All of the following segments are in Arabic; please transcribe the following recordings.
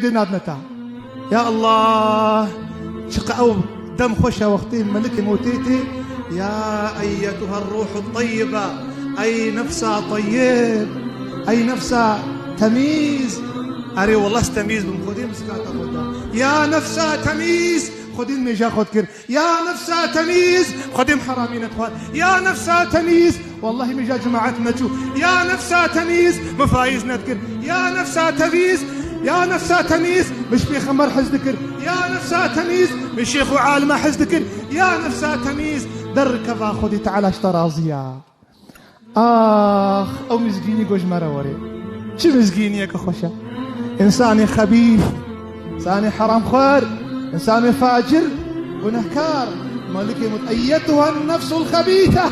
نادنتا يا الله شق أو دم خوشة وقتين ملك موتيتي. يا أيتها الروح الطيبة، أي نفسها طيب، أي نفسها تمييز. أري والله استميز بمخودين مسكات أخوتا. يا نفسها تمييز خدين ميجا خد كر. يا نفسها تمييز خدين حرامين أطفال. يا نفسها تمييز والله ميجا جماعة متو. يا نفسها تمييز مفايز نذكر. يا نفسها تمييز، يا نفسها تمييز مش في خمر حز ذكر. يا نفسها تمييز مش شيخ وعالمة حز ذكر. يا نفسها تمييز دركبا خدي تعالى اشترازيا. آخ أو مزقيني قوش مروري شو مزقيني يا كخوشة. إنساني خبيث، إنساني حرام خور، إنساني فاجر ونهكار. مالكي أيتها النفس الخبيثة.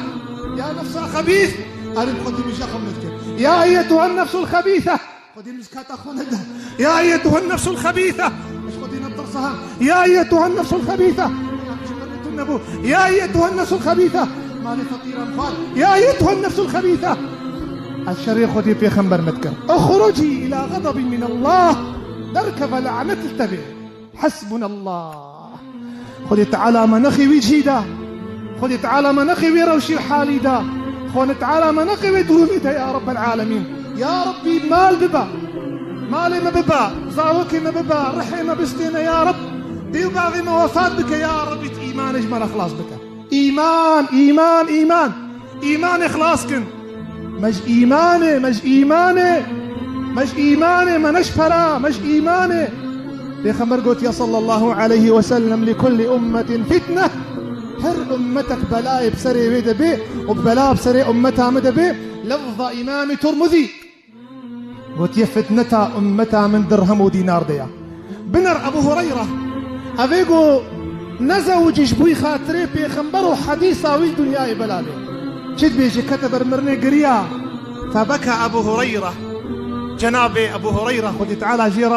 يا نفسها خبيث أريد خدي مش أخم نذكر. يا أيتها النفس الخبيثة خدي مسكات أخونا ده. يا أيتها النفس الخبيثة مش خدي نبطرصها. يا أيتها النفس الخبيثة يا أيتها النفس الخبيثة مالي فقير أنفال. يا أيتها النفس الخبيثة الشريخ خدي في خنبر متكر. اخرجي إلى غضب من الله دركب لعنة التبع. حسبنا الله. خدي تعالى منخي وجهي دا. خدي تعالى منخي ويروشي الحالي دا. خدي تعالى منخي ودرومي دا يا رب العالمين. يا ربي مال ببا مالي ما ببا زاوكي ما ببا رحي ما بستينا يا رب. ديو باغي ما وفات بك يا رب. إيمان اجمل اخلاص بك. إيمان إيمان إيمان إيمان إخلاصكن مش إيماني مش إيماني مش إيماني ما نشفرا مش إيماني. بيخمر قلت يا صلى الله عليه وسلم لكل أمة فتنة. هر أمتك بلاء بسري بيد بي وبلاء بسري أمتها مدى بي. لفظ إمام ترمذي قلت يا فتنتها أمتها من درهم ودينار ديا. بنر أبو هريرة أبيقو نزوج جبوي خاطري بيخمبروا حديثا والدنيا بلالي شد بيجي كتب مرني قريا. فبكى أبو هريرة جنابي أبو هريرة خذي تعالى جيرا